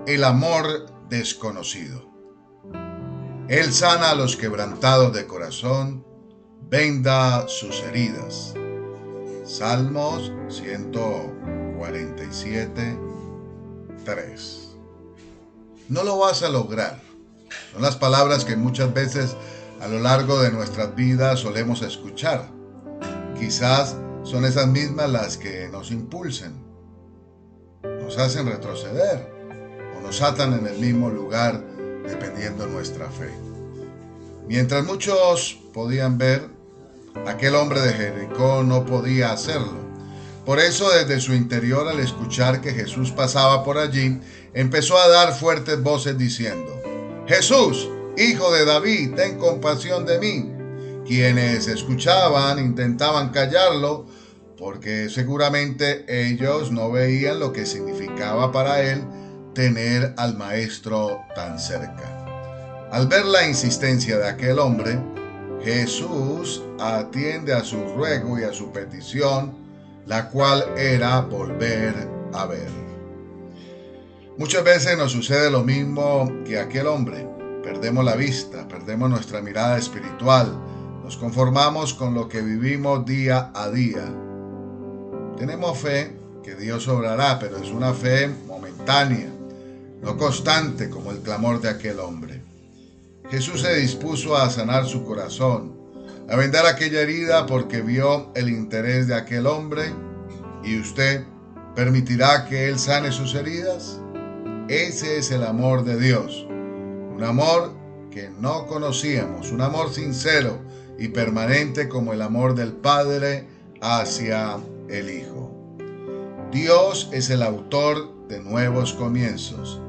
el amor desconocido. Él sana a los quebrantados de corazón, venda sus heridas. Salmos 147, 3. No lo vas a lograr. Son las palabras que muchas veces a lo largo de nuestras vidas solemos escuchar. Quizás son esas mismas las que nos impulsen, nos hacen retroceder o nos atan en el mismo lugar dependiendo nuestra fe. Mientras muchos podían ver, aquel hombre de Jericó no podía hacerlo. Por eso desde su interior, al escuchar que Jesús pasaba por allí, empezó a dar fuertes voces diciendo: Jesús, hijo de David, ten compasión de mí. Quienes escuchaban intentaban callarlo, porque seguramente ellos no veían lo que significaba para él tener al maestro tan cerca. Al ver la insistencia de aquel hombre, Jesús atiende a su ruego y a su petición, la cual era volver a ver. Muchas veces nos sucede lo mismo que aquel hombre. Perdemos la vista, perdemos nuestra mirada espiritual, nos conformamos con lo que vivimos día a día. Tenemos fe que Dios obrará, pero es una fe momentánea, no constante como el clamor de aquel hombre. Jesús se dispuso a sanar su corazón, a vendar aquella herida porque vio el interés de aquel hombre. ¿Y usted permitirá que Él sane sus heridas? Ese es el amor de Dios, un amor que no conocíamos, un amor sincero y permanente como el amor del Padre hacia el Hijo. Dios es el autor de nuevos comienzos,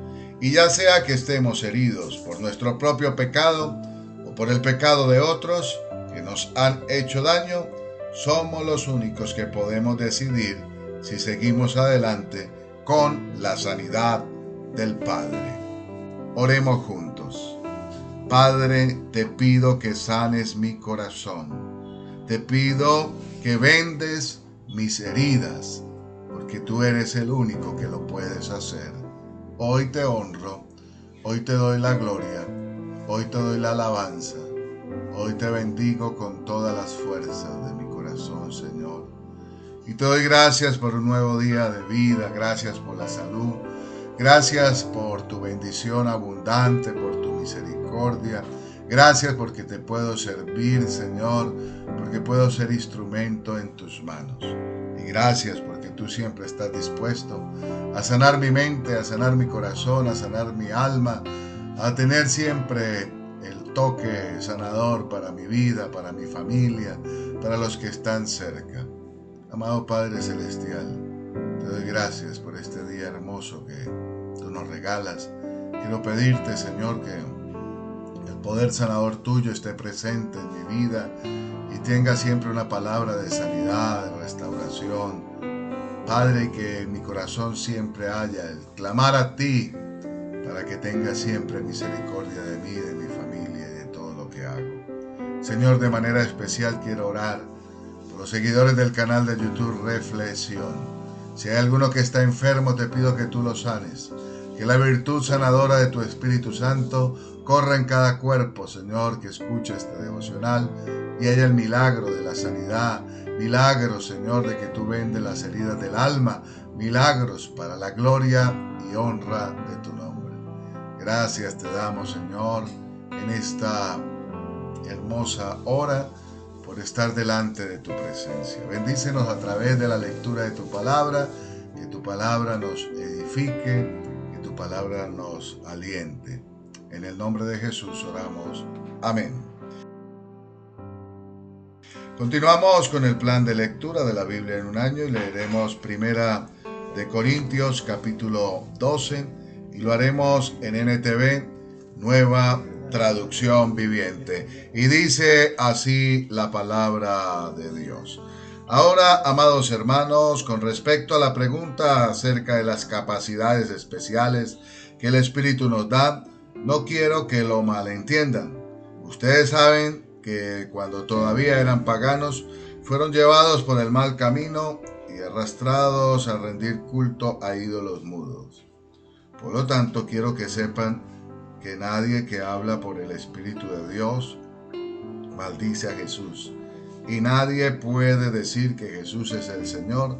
y ya sea que estemos heridos por nuestro propio pecado o por el pecado de otros que nos han hecho daño, somos los únicos que podemos decidir si seguimos adelante con la sanidad del Padre. Oremos juntos. Padre, te pido que sanes mi corazón. Te pido que vendes mis heridas, porque tú eres el único que lo puedes hacer. Hoy te honro, hoy te doy la gloria, hoy te doy la alabanza, hoy te bendigo con todas las fuerzas de mi corazón, Señor. Y te doy gracias por un nuevo día de vida, gracias por la salud, gracias por tu bendición abundante, por tu misericordia. Gracias porque te puedo servir, Señor, porque puedo ser instrumento en tus manos. Y gracias porque tú siempre estás dispuesto a sanar mi mente, a sanar mi corazón, a sanar mi alma, a tener siempre el toque sanador para mi vida, para mi familia, para los que están cerca. Amado Padre Celestial, te doy gracias por este día hermoso que tú nos regalas. Quiero pedirte, Señor, que el poder sanador tuyo esté presente en mi vida y tenga siempre una palabra de sanidad, de restauración. Padre, que mi corazón siempre haya el clamar a ti para que tengas siempre misericordia de mí, de mi familia y de todo lo que hago. Señor, de manera especial quiero orar por los seguidores del canal de YouTube Reflexión. Si hay alguno que está enfermo, te pido que tú lo sanes. Que la virtud sanadora de tu Espíritu Santo corra en cada cuerpo, Señor, que escucha este devocional y haya el milagro de la sanidad. Milagros, Señor, de que tú vendes las heridas del alma. Milagros para la gloria y honra de tu nombre. Gracias te damos, Señor, en esta hermosa hora por estar delante de tu presencia. Bendícenos a través de la lectura de tu palabra, que tu palabra nos edifique, que tu palabra nos aliente. En el nombre de Jesús oramos. Amén. Continuamos con el plan de lectura de la Biblia en un año y leeremos Primera de Corintios capítulo 12 y lo haremos en NTV, Nueva Traducción Viviente. Y dice así la palabra de Dios. Ahora, amados hermanos, con respecto a la pregunta acerca de las capacidades especiales que el Espíritu nos da, no quiero que lo malentiendan. Ustedes saben que cuando todavía eran paganos, fueron llevados por el mal camino y arrastrados a rendir culto a ídolos mudos. Por lo tanto, quiero que sepan que nadie que habla por el Espíritu de Dios maldice a Jesús. Y nadie puede decir que Jesús es el Señor,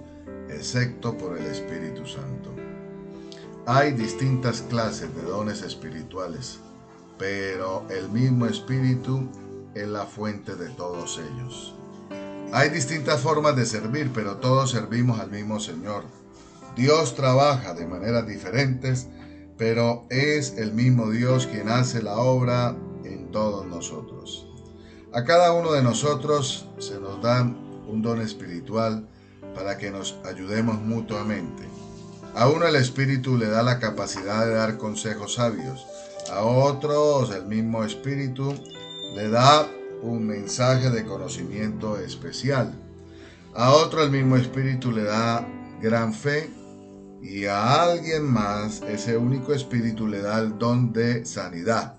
excepto por el Espíritu Santo. Hay distintas clases de dones espirituales, pero el mismo Espíritu es la fuente de todos ellos. Hay distintas formas de servir, pero todos servimos al mismo Señor. Dios trabaja de maneras diferentes, pero es el mismo Dios quien hace la obra en todos nosotros. A cada uno de nosotros se nos da un don espiritual para que nos ayudemos mutuamente. A uno el Espíritu le da la capacidad de dar consejos sabios. A otros el mismo Espíritu le da un mensaje de conocimiento especial. A otro el mismo Espíritu le da gran fe. Y a alguien más ese único Espíritu le da el don de sanidad.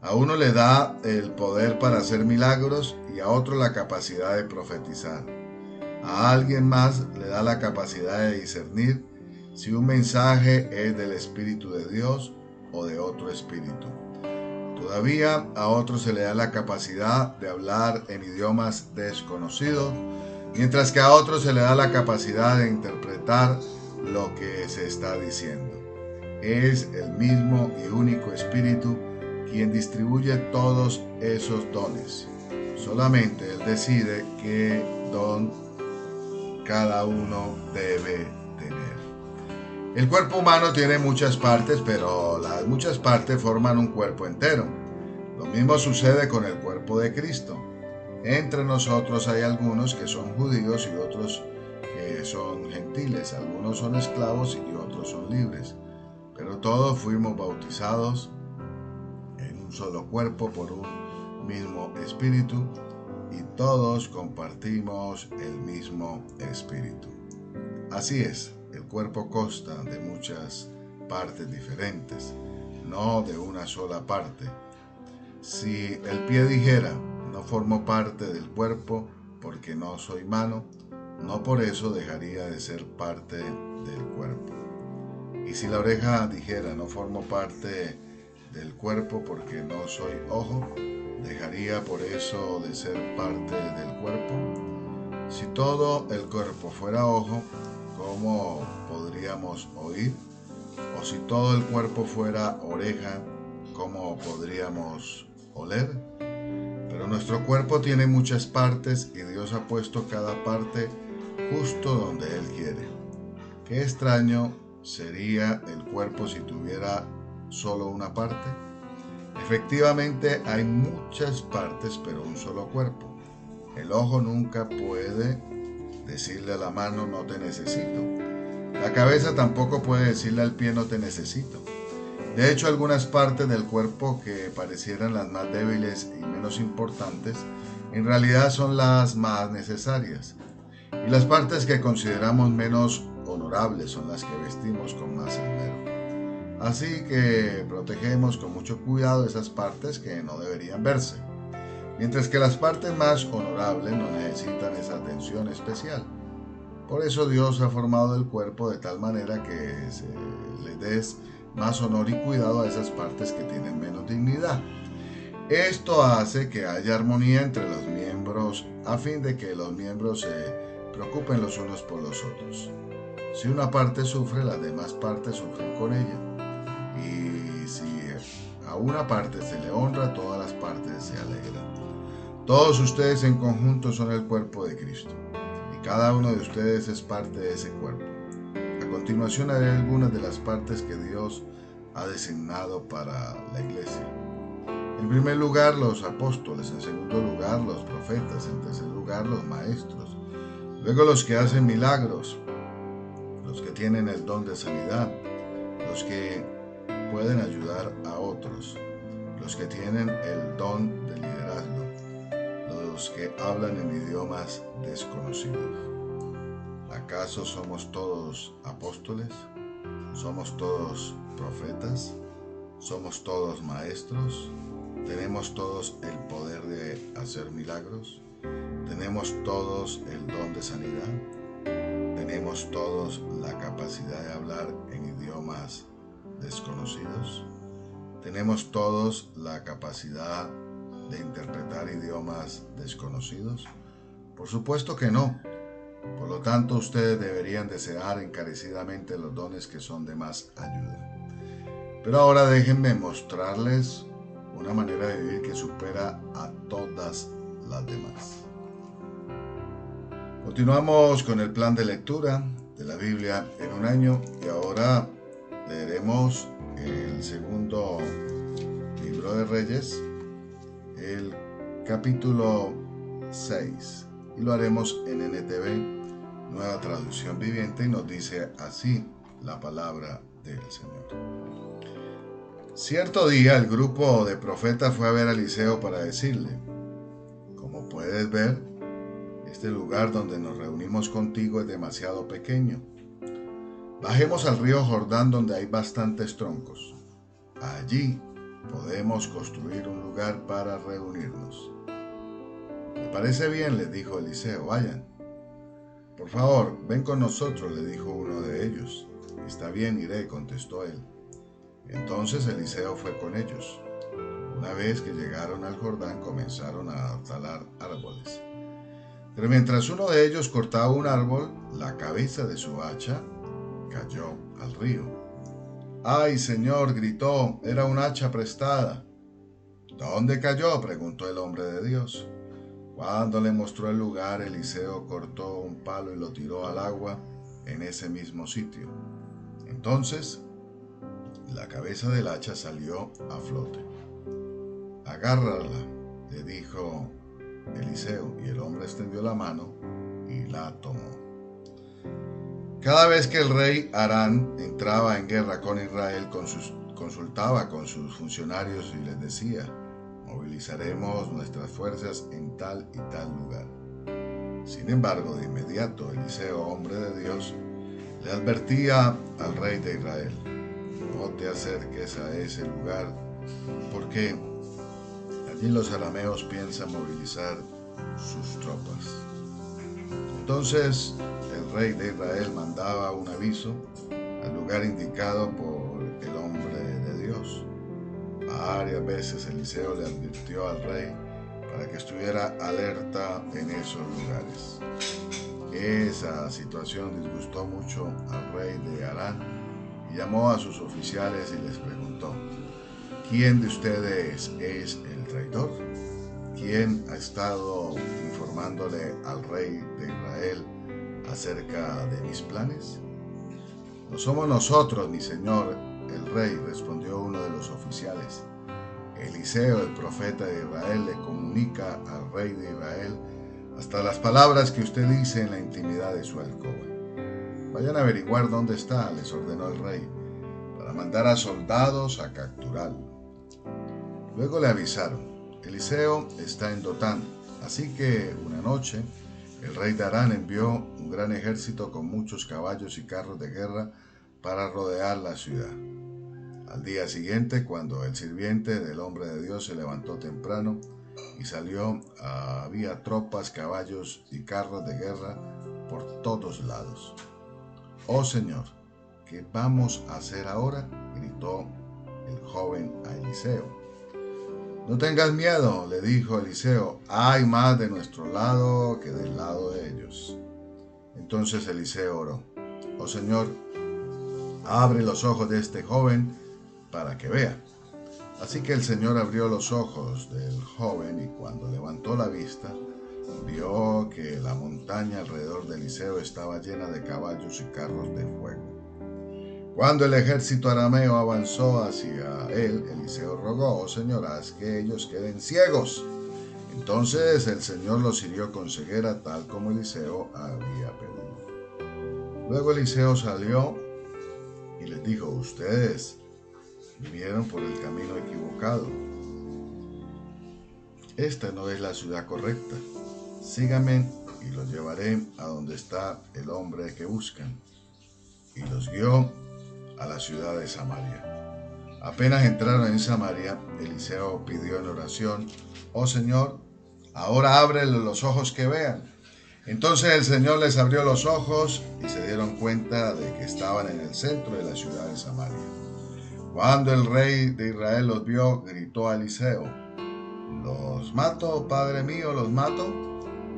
A uno le da el poder para hacer milagros y a otro la capacidad de profetizar. A alguien más le da la capacidad de discernir si un mensaje es del Espíritu de Dios o de otro espíritu. Todavía a otro se le da la capacidad de hablar en idiomas desconocidos, mientras que a otro se le da la capacidad de interpretar lo que se está diciendo. Es el mismo y único Espíritu quien distribuye todos esos dones. Solamente Él decide qué don cada uno debe tener. El cuerpo humano tiene muchas partes, pero las muchas partes forman un cuerpo entero. Lo mismo sucede con el cuerpo de Cristo. Entre nosotros hay algunos que son judíos y otros que son gentiles, algunos son esclavos y otros son libres, pero todos fuimos bautizados en un solo cuerpo por un mismo espíritu y todos compartimos el mismo espíritu. Así es, el cuerpo consta de muchas partes diferentes, no de una sola parte. Si el pie dijera, no formo parte del cuerpo porque no soy mano, no por eso dejaría de ser parte del cuerpo. Y si la oreja dijera, no formo parte del cuerpo porque no soy ojo, dejaría por eso de ser parte del cuerpo. Si todo el cuerpo fuera ojo, ¿cómo podríamos oír? O si todo el cuerpo fuera oreja, ¿cómo podríamos oler? Pero nuestro cuerpo tiene muchas partes y Dios ha puesto cada parte justo donde Él quiere. Qué extraño sería el cuerpo si tuviera solo una parte. Efectivamente hay muchas partes pero un solo cuerpo. El ojo nunca puede decirle a la mano no te necesito. La cabeza tampoco puede decirle al pie no te necesito. De hecho, algunas partes del cuerpo que parecieran las más débiles y menos importantes, en realidad son las más necesarias. Y las partes que consideramos menos honorables son las que vestimos con más esmero. Así que protegemos con mucho cuidado esas partes que no deberían verse, mientras que las partes más honorables no necesitan esa atención especial. Por eso Dios ha formado el cuerpo de tal manera que se le des más honor y cuidado a esas partes que tienen menos dignidad. Esto hace que haya armonía entre los miembros a fin de que los miembros se preocupen los unos por los otros. Si una parte sufre, las demás partes sufren con ella. Y si a una parte se le honra, todas las partes se alegran. Todos ustedes en conjunto son el cuerpo de Cristo, y cada uno de ustedes es parte de ese cuerpo. A continuación haré algunas de las partes que Dios ha designado para la iglesia. En primer lugar, los apóstoles; en segundo lugar, los profetas; en tercer lugar, los maestros; luego los que hacen milagros, los que tienen el don de sanidad, los que pueden ayudar a otros, los que tienen el don de liderazgo, los que hablan en idiomas desconocidos. ¿Acaso somos todos apóstoles? ¿Somos todos profetas? ¿Somos todos maestros? ¿Tenemos todos el poder de hacer milagros? ¿Tenemos todos el don de sanidad? ¿Tenemos todos la capacidad de hablar en idiomas desconocidos? ¿Tenemos todos la capacidad de interpretar idiomas desconocidos? Por supuesto que no. Por lo tanto, ustedes deberían desear encarecidamente los dones que son de más ayuda. Pero ahora déjenme mostrarles una manera de vivir que supera a todas las demás. Continuamos con el plan de lectura de la Biblia en un año y ahora leeremos el segundo libro de Reyes, el capítulo 6, y lo haremos en NTV, Nueva Traducción Viviente, y nos dice así la palabra del Señor. Cierto día el grupo de profetas fue a ver a Eliseo para decirle: como puedes ver, este lugar donde nos reunimos contigo es demasiado pequeño. Bajemos al río Jordán donde hay bastantes troncos. Allí podemos construir un lugar para reunirnos. Me parece bien, les dijo Eliseo, vayan. Por favor, ven con nosotros, le dijo uno de ellos. Está bien, iré, contestó él. Entonces Eliseo fue con ellos. Una vez que llegaron al Jordán, comenzaron a talar árboles. Pero mientras uno de ellos cortaba un árbol, la cabeza de su hacha cayó al río. ¡Ay, señor!, gritó, era un hacha prestada. ¿Dónde cayó?, preguntó el hombre de Dios. Cuando le mostró el lugar, Eliseo cortó un palo y lo tiró al agua en ese mismo sitio. Entonces, la cabeza del hacha salió a flote. Agárrala, le dijo Eliseo, y el hombre extendió la mano y la tomó. Cada vez que el rey Harán entraba en guerra con Israel, consultaba con sus funcionarios y les decía: movilizaremos nuestras fuerzas en tal y tal lugar. Sin embargo, de inmediato Eliseo, hombre de Dios, le advertía al rey de Israel: no te acerques a ese lugar, porque allí los arameos piensan movilizar sus tropas. Entonces el rey de Israel mandaba un aviso al lugar indicado por el hombre de Dios. Varias veces Eliseo le advirtió al rey para que estuviera alerta en esos lugares. Esa situación disgustó mucho al rey de Harán y llamó a sus oficiales y les preguntó: ¿quién de ustedes es el traidor? ¿Quién ha estado informándole al rey de Israel acerca de mis planes? No somos nosotros, mi señor el rey, respondió uno de los oficiales. Eliseo, el profeta de Israel, le comunica al rey de Israel hasta las palabras que usted dice en la intimidad de su alcoba. Vayan a averiguar dónde está, les ordenó el rey, para mandar a soldados a capturarlo. Luego le avisaron: Eliseo está en Dotán. Así que una noche el rey de Harán envió un gran ejército con muchos caballos y carros de guerra para rodear la ciudad. Al día siguiente, cuando el sirviente del hombre de Dios se levantó temprano y salió, había tropas, caballos y carros de guerra por todos lados. «Oh Señor, ¿qué vamos a hacer ahora?», gritó el joven a Eliseo. «No tengas miedo», le dijo Eliseo, «hay más de nuestro lado que del lado de ellos». Entonces Eliseo oró: «Oh Señor, abre los ojos de este joven para que vea». Así que el Señor abrió los ojos del joven y cuando levantó la vista, vio que la montaña alrededor de Eliseo estaba llena de caballos y carros de fuego. Cuando el ejército arameo avanzó hacia él, Eliseo rogó: «Oh Señor, haz que ellos queden ciegos». Entonces el Señor los hirió con ceguera, tal como Eliseo había pedido. Luego Eliseo salió y les dijo: «Ustedes vinieron por el camino equivocado. Esta no es la ciudad correcta. Síganme y los llevaré a donde está el hombre que buscan». Y los guió a la ciudad de Samaria. Apenas entraron en Samaria, Eliseo pidió en oración: «Oh Señor, ahora ábrele los ojos que vean». Entonces el Señor les abrió los ojos y se dieron cuenta de que estaban en el centro de la ciudad de Samaria. Cuando el rey de Israel los vio, gritó a Eliseo: ¿Los mato, padre mío, los mato?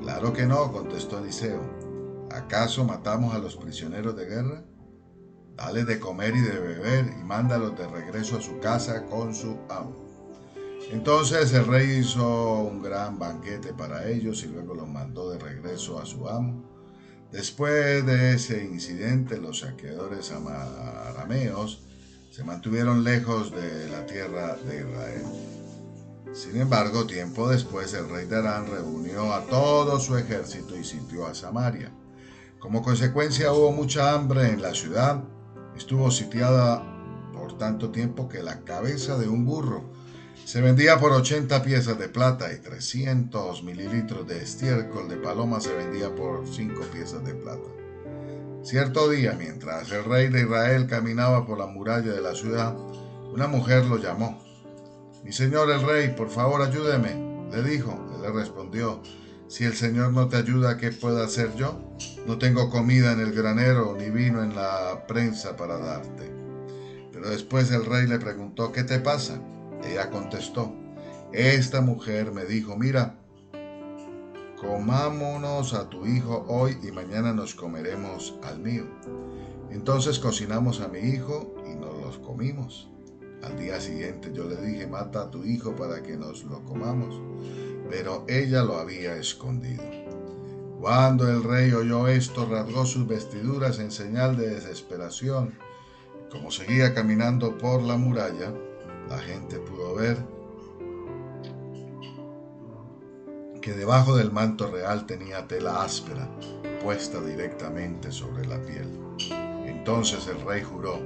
Claro que no, contestó Eliseo. ¿Acaso matamos a los prisioneros de guerra? Dale de comer y de beber y mándalos de regreso a su casa con su amo. Entonces el rey hizo un gran banquete para ellos y luego los mandó de regreso a su amo. Después de ese incidente, los saqueadores arameos se mantuvieron lejos de la tierra de Israel. Sin embargo, tiempo después, el rey de Aram reunió a todo su ejército y sitió a Samaria. Como consecuencia, hubo mucha hambre en la ciudad. Estuvo sitiada por tanto tiempo que la cabeza de un burro se vendía por 80 piezas de plata y 300 mililitros de estiércol de paloma se vendía por 5 piezas de plata. Cierto día, mientras el rey de Israel caminaba por la muralla de la ciudad, una mujer lo llamó. Mi señor el rey, por favor ayúdeme, le dijo. Él le respondió: si el Señor no te ayuda, ¿qué puedo hacer yo? No tengo comida en el granero ni vino en la prensa para darte. Pero después el rey le preguntó: ¿qué te pasa? Ella contestó: esta mujer me dijo, mira, comámonos a tu hijo hoy y mañana nos comeremos al mío. Entonces cocinamos a mi hijo y nos los comimos. Al día siguiente yo le dije: mata a tu hijo para que nos lo comamos. Pero ella lo había escondido. Cuando el rey oyó esto, rasgó sus vestiduras en señal de desesperación. Como seguía caminando por la muralla, la gente pudo ver que debajo del manto real tenía tela áspera puesta directamente sobre la piel. Entonces el rey juró: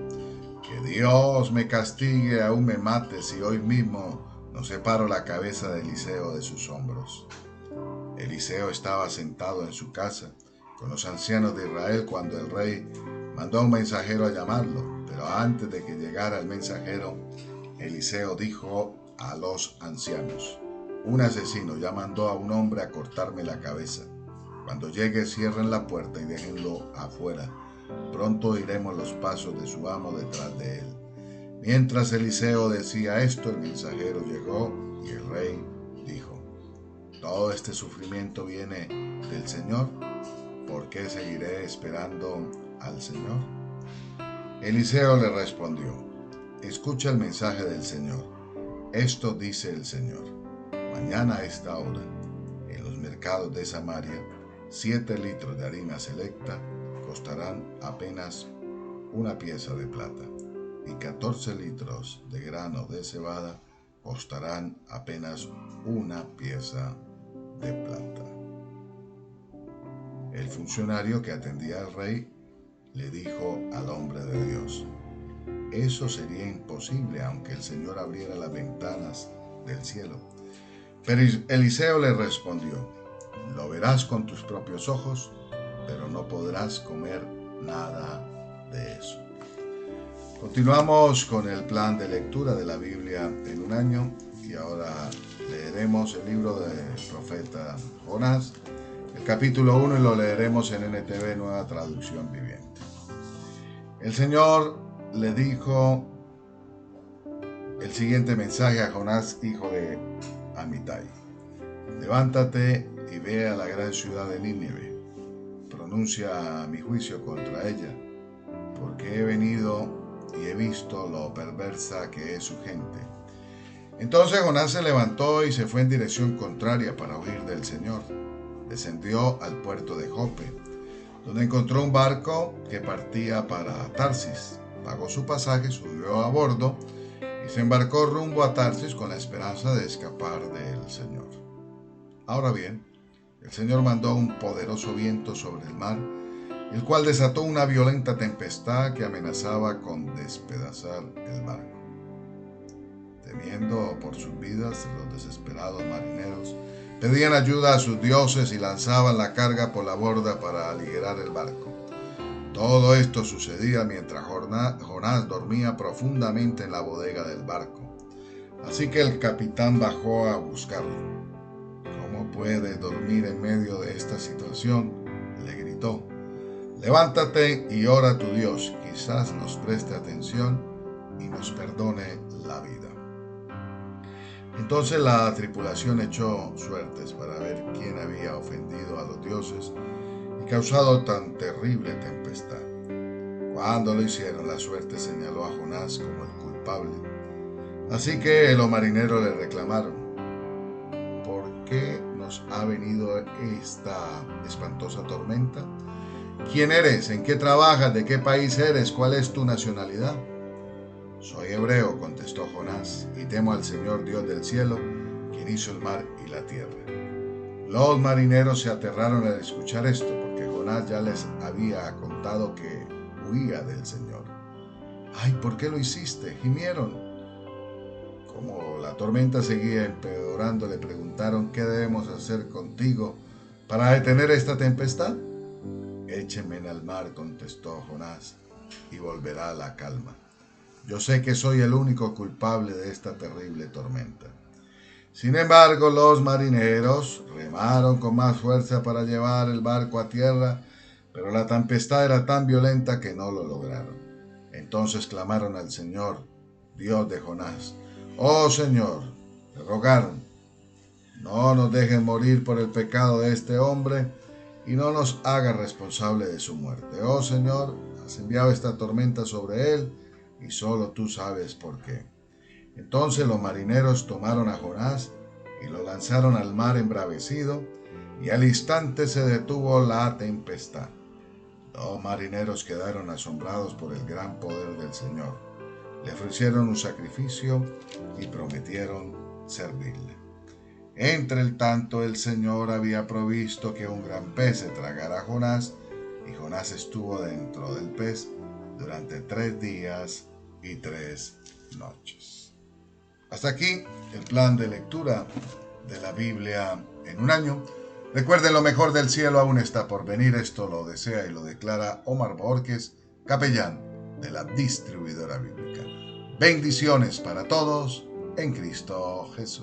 que Dios me castigue, aún me mate, si hoy mismo no separo la cabeza de Eliseo de sus hombros. Eliseo estaba sentado en su casa con los ancianos de Israel cuando el rey mandó a un mensajero a llamarlo, pero antes de que llegara el mensajero, Eliseo dijo a los ancianos: un asesino ya mandó a un hombre a cortarme la cabeza. Cuando llegue, cierren la puerta y déjenlo afuera. Pronto oiremos los pasos de su amo detrás de él. Mientras Eliseo decía esto, el mensajero llegó y el rey dijo: todo este sufrimiento viene del Señor. ¿Por qué seguiré esperando al Señor? Eliseo le respondió: escucha el mensaje del Señor. Esto dice el Señor: mañana a esta hora, en los mercados de Samaria, 7 litros de harina selecta costarán apenas una pieza de plata, y 14 litros de grano de cebada costarán apenas una pieza de plata. El funcionario que atendía al rey le dijo al hombre de Dios: eso sería imposible aunque el Señor abriera las ventanas del cielo. Pero Eliseo le respondió: lo verás con tus propios ojos, pero no podrás comer nada de eso. Continuamos con el plan de lectura de la Biblia en un año y ahora leeremos el libro del profeta Jonás, el capítulo 1, y lo leeremos en NTV, Nueva Traducción Viviente. El Señor le dijo el siguiente mensaje a Jonás, hijo de Amitai: levántate y ve a la gran ciudad de Nínive, pronuncia mi juicio contra ella, porque he venido y he visto lo perversa que es su gente. Entonces Jonás se levantó y se fue en dirección contraria para huir del Señor. Descendió al puerto de Jope, donde encontró un barco que partía para Tarsis. Pagó su pasaje, subió a bordo y se embarcó rumbo a Tarsis con la esperanza de escapar del Señor. Ahora bien, el Señor mandó un poderoso viento sobre el mar, el cual desató una violenta tempestad que amenazaba con despedazar el barco. Temiendo por sus vidas, los desesperados marineros pedían ayuda a sus dioses y lanzaban la carga por la borda para aligerar el barco. Todo esto sucedía mientras Jonás dormía profundamente en la bodega del barco. Así que el capitán bajó a buscarlo. ¿Cómo puede dormir en medio de esta situación?, le gritó. Levántate y ora a tu Dios, quizás nos preste atención y nos perdone la vida. Entonces la tripulación echó suertes para ver quién había ofendido a los dioses y causado tan terrible tempestad. Cuando lo hicieron, la suerte señaló a Jonás como el culpable. Así que los marineros le reclamaron: ¿por qué nos ha venido esta espantosa tormenta? ¿Quién eres? ¿En qué trabajas? ¿De qué país eres? ¿Cuál es tu nacionalidad? Soy hebreo, contestó Jonás, y temo al Señor Dios del cielo, quien hizo el mar y la tierra. Los marineros se aterraron al escuchar esto, porque Jonás ya les había contado que huía del Señor. ¡Ay, ¿por qué lo hiciste?, gimieron. Como la tormenta seguía empeorando, le preguntaron: ¿qué debemos hacer contigo para detener esta tempestad? Échenme en el mar, contestó Jonás, y volverá la calma. Yo sé que soy el único culpable de esta terrible tormenta. Sin embargo, los marineros remaron con más fuerza para llevar el barco a tierra, pero la tempestad era tan violenta que no lo lograron. Entonces clamaron al Señor, Dios de Jonás: «Oh Señor», le rogaron, «no nos dejes morir por el pecado de este hombre y no nos hagas responsable de su muerte. Oh Señor, has enviado esta tormenta sobre él y solo tú sabes por qué». Entonces los marineros tomaron a Jonás y lo lanzaron al mar embravecido, y al instante se detuvo la tempestad. Los marineros quedaron asombrados por el gran poder del Señor. Le ofrecieron un sacrificio y prometieron servirle. Entre el tanto, el Señor había provisto que un gran pez se tragara a Jonás, y Jonás estuvo dentro del pez durante 3 días y 3 noches. Hasta aquí el plan de lectura de la Biblia en un año. Recuerden, lo mejor del cielo aún está por venir. Esto lo desea y lo declara Omar Borges, capellán de la Distribuidora Bíblica. Bendiciones para todos en Cristo Jesús.